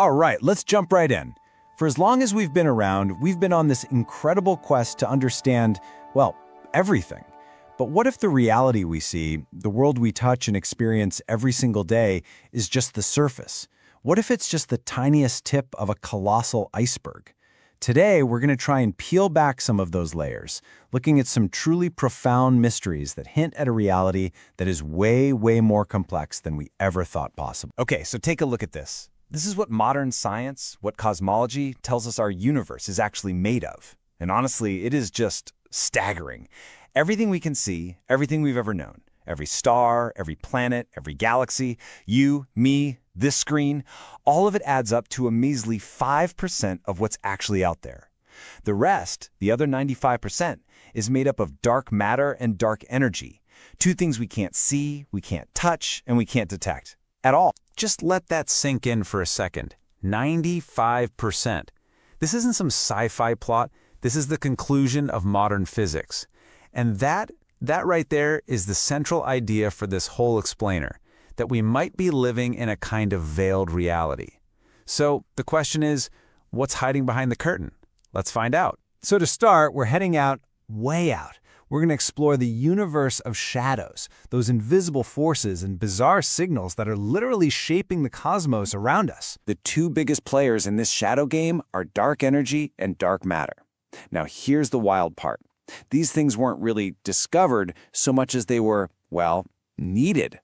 All right, let's jump right in. For as long as we've been around, we've been on this incredible quest to understand, well, everything. But what if the reality we see, the world we touch and experience every single day, is just the surface? What if it's just the tiniest tip of a colossal iceberg? Today, we're going to try and peel back some of those layers, looking at some truly profound mysteries that hint at a reality that is way, way more complex than we ever thought possible. Okay, so take a look at this. This is what modern science, what cosmology tells us our universe is actually made of. And honestly, it is just staggering. Everything we can see, everything we've ever known, every star, every planet, every galaxy, you, me, this screen, all of it adds up to a measly 5% of what's actually out there. The rest, the other 95%, is made up of dark matter and dark energy, two things we can't see, we can't touch, and we can't detect at all. Just let that sink in for a second. 95%. This isn't some sci-fi plot. This is the conclusion of modern physics. And that right there is the central idea for this whole explainer, that we might be living in a kind of veiled reality. So the question is, what's hiding behind the curtain? Let's find out. So to start, we're heading out, way out. We're going to explore the universe of shadows, those invisible forces and bizarre signals that are literally shaping the cosmos around us. The two biggest players in this shadow game are dark energy and dark matter. Now here's the wild part. These things weren't really discovered so much as they were, well, needed.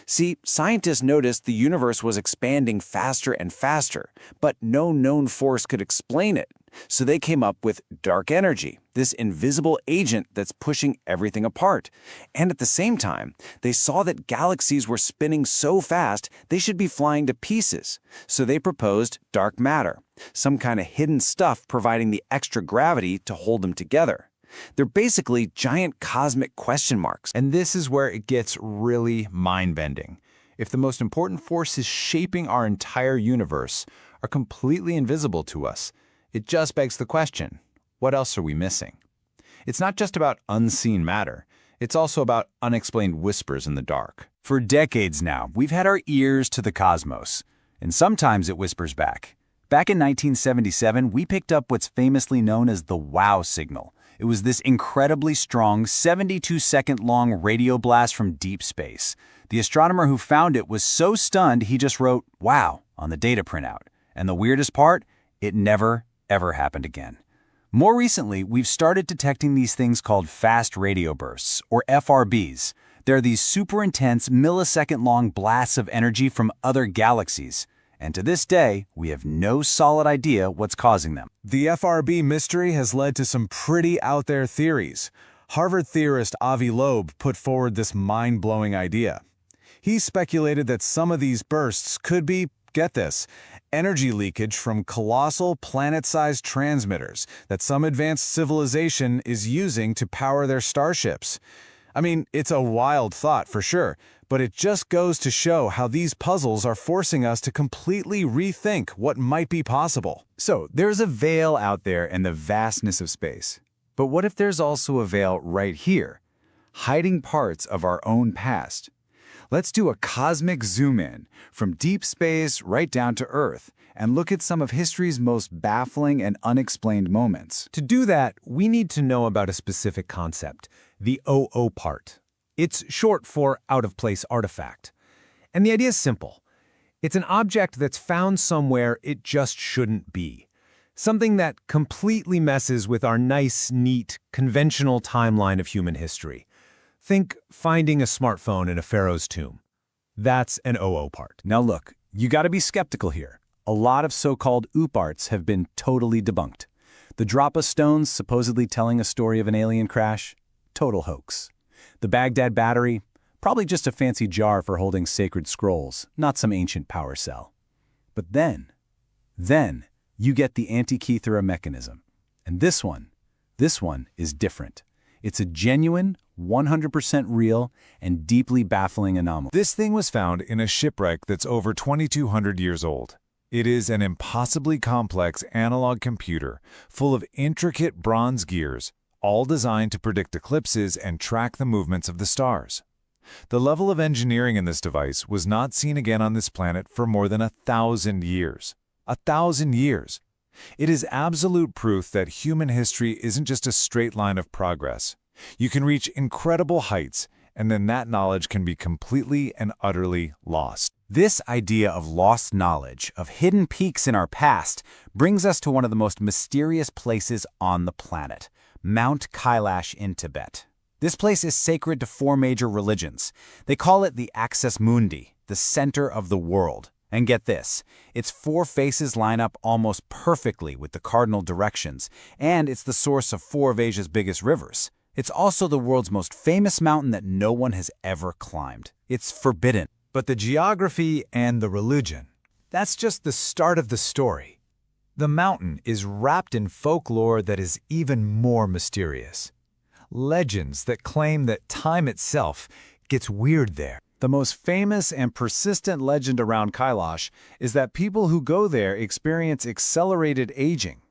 See, scientists noticed the universe was expanding faster and faster, but no known force could explain it. So they came up with dark energy, this invisible agent that's pushing everything apart. And at the same time, they saw that galaxies were spinning so fast they should be flying to pieces. So they proposed dark matter, some kind of hidden stuff providing the extra gravity to hold them together. They're basically giant cosmic question marks. And this is where it gets really mind-bending. If the most important forces shaping our entire universe are completely invisible to us, it just begs the question, what else are we missing? It's not just about unseen matter. It's also about unexplained whispers in the dark. For decades now, we've had our ears to the cosmos, and sometimes it whispers back. Back in 1977, we picked up what's famously known as the wow signal. It was this incredibly strong, 72-second-long radio blast from deep space. The astronomer who found it was so stunned he just wrote, "Wow," on the data printout. And the weirdest part? It never, ever happened again. More recently, we've started detecting these things called fast radio bursts, or FRBs. They're these super intense, millisecond-long blasts of energy from other galaxies. And to this day, we have no solid idea what's causing them. The FRB mystery has led to some pretty out-there theories. Harvard theorist Avi Loeb put forward this mind-blowing idea. He speculated that some of these bursts could be, get this, energy leakage from colossal planet-sized transmitters that some advanced civilization is using to power their starships. I mean, it's a wild thought for sure, but it just goes to show how these puzzles are forcing us to completely rethink what might be possible. So, there's a veil out there in the vastness of space. But what if there's also a veil right here, hiding parts of our own past? Let's do a cosmic zoom-in, from deep space right down to Earth, and look at some of history's most baffling and unexplained moments. To do that, we need to know about a specific concept, the OO part. It's short for out-of-place artifact. And the idea is simple. It's an object that's found somewhere it just shouldn't be. Something that completely messes with our nice, neat, conventional timeline of human history. Think finding a smartphone in a pharaoh's tomb. That's an OO part. Now look, you gotta be skeptical here. A lot of so-called OOParts have been totally debunked. The drop of stones supposedly telling a story of an alien crash? Total hoax. The Baghdad battery? Probably just a fancy jar for holding sacred scrolls, not some ancient power cell. But then you get the Antikythera mechanism. And this one is different. It's a genuine, 100% real, and deeply baffling anomaly. This thing was found in a shipwreck that's over 2,200 years old. It is an impossibly complex analog computer full of intricate bronze gears, all designed to predict eclipses and track the movements of the stars. The level of engineering in this device was not seen again on this planet for more than 1,000 years. 1,000 years. It is absolute proof that human history isn't just a straight line of progress. You can reach incredible heights, and then that knowledge can be completely and utterly lost. This idea of lost knowledge, of hidden peaks in our past, brings us to one of the most mysterious places on the planet, Mount Kailash in Tibet. This place is sacred to 4 major religions. They call it the Axis Mundi, the center of the world. And get this, its 4 faces line up almost perfectly with the cardinal directions, and it's the source of 4 of Asia's biggest rivers. It's also the world's most famous mountain that no one has ever climbed. It's forbidden. But the geography and the religion, that's just the start of the story. The mountain is wrapped in folklore that is even more mysterious. Legends that claim that time itself gets weird there. The most famous and persistent legend around Kailash is that people who go there experience accelerated aging.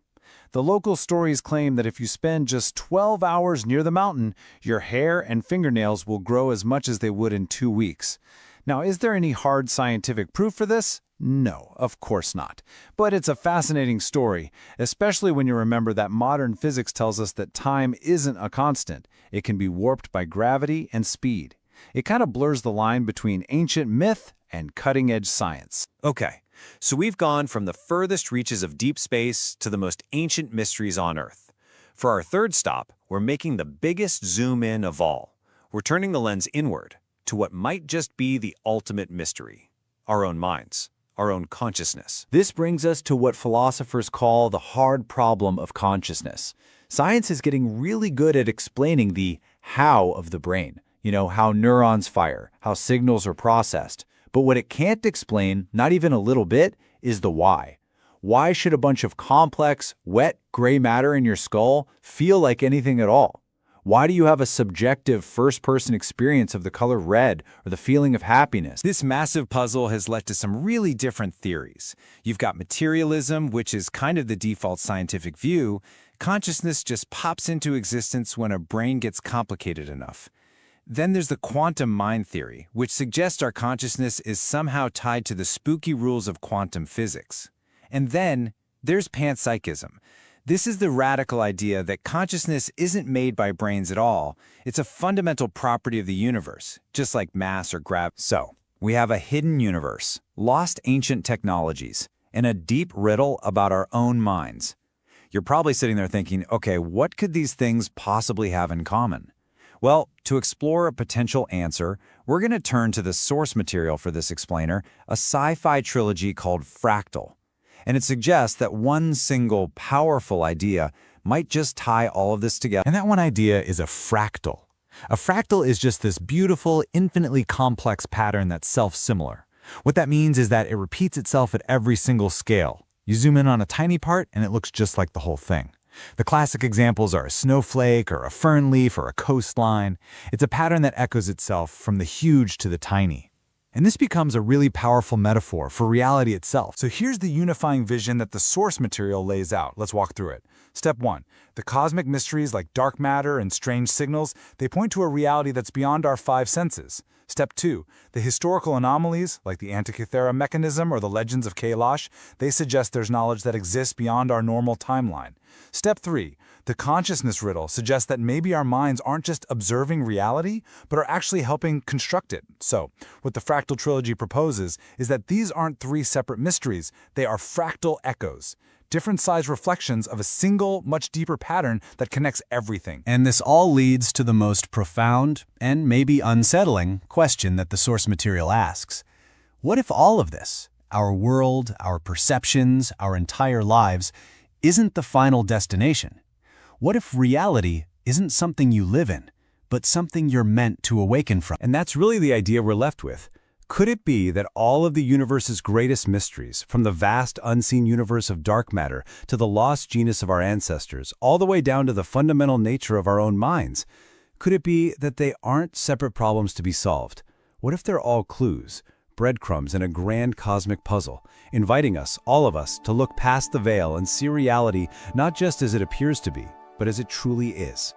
The local stories claim that if you spend just 12 hours near the mountain, your hair and fingernails will grow as much as they would in 2 weeks. Now, is there any hard scientific proof for this? No, of course not. But it's a fascinating story, especially when you remember that modern physics tells us that time isn't a constant. It can be warped by gravity and speed. It kind of blurs the line between ancient myth and cutting-edge science. Okay, so we've gone from the furthest reaches of deep space to the most ancient mysteries on Earth. For our third stop, we're making the biggest zoom in of all. We're turning the lens inward to what might just be the ultimate mystery: our own minds, our own consciousness. This brings us to what philosophers call the hard problem of consciousness. Science is getting really good at explaining the how of the brain. You know, how neurons fire, how signals are processed. But what it can't explain, not even a little bit, is the why. Why should a bunch of complex, wet, gray matter in your skull feel like anything at all? Why do you have a subjective first-person experience of the color red or the feeling of happiness? This massive puzzle has led to some really different theories. You've got materialism, which is kind of the default scientific view. Consciousness just pops into existence when a brain gets complicated enough. Then there's the quantum mind theory, which suggests our consciousness is somehow tied to the spooky rules of quantum physics. And then there's panpsychism. This is the radical idea that consciousness isn't made by brains at all. It's a fundamental property of the universe, just like mass or gravity. So, we have a hidden universe, lost ancient technologies, and a deep riddle about our own minds. You're probably sitting there thinking, okay, what could these things possibly have in common? Well, to explore a potential answer, we're going to turn to the source material for this explainer, a sci-fi trilogy called Fractal. And it suggests that one single, powerful idea might just tie all of this together. And that one idea is a fractal. A fractal is just this beautiful, infinitely complex pattern that's self-similar. What that means is that it repeats itself at every single scale. You zoom in on a tiny part, and it looks just like the whole thing. The classic examples are a snowflake or a fern leaf or a coastline. It's a pattern that echoes itself from the huge to the tiny. And this becomes a really powerful metaphor for reality itself. So here's the unifying vision that the source material lays out. Let's walk through it. Step 1. The cosmic mysteries like dark matter and strange signals, they point to a reality that's beyond our 5 senses. Step 2. The historical anomalies, like the Antikythera mechanism or the legends of Kailash, they suggest there's knowledge that exists beyond our normal timeline. Step 3. The consciousness riddle suggests that maybe our minds aren't just observing reality, but are actually helping construct it. So, what the Fractal Trilogy proposes is that these aren't 3 separate mysteries, they are fractal echoes. Different-sized reflections of a single, much deeper pattern that connects everything. And this all leads to the most profound, and maybe unsettling, question that the source material asks. What if all of this, our world, our perceptions, our entire lives, isn't the final destination? What if reality isn't something you live in, but something you're meant to awaken from? And that's really the idea we're left with. Could it be that all of the universe's greatest mysteries, from the vast unseen universe of dark matter to the lost genius of our ancestors, all the way down to the fundamental nature of our own minds, could it be that they aren't separate problems to be solved? What if they're all clues, breadcrumbs in a grand cosmic puzzle, inviting us, all of us, to look past the veil and see reality not just as it appears to be, but as it truly is?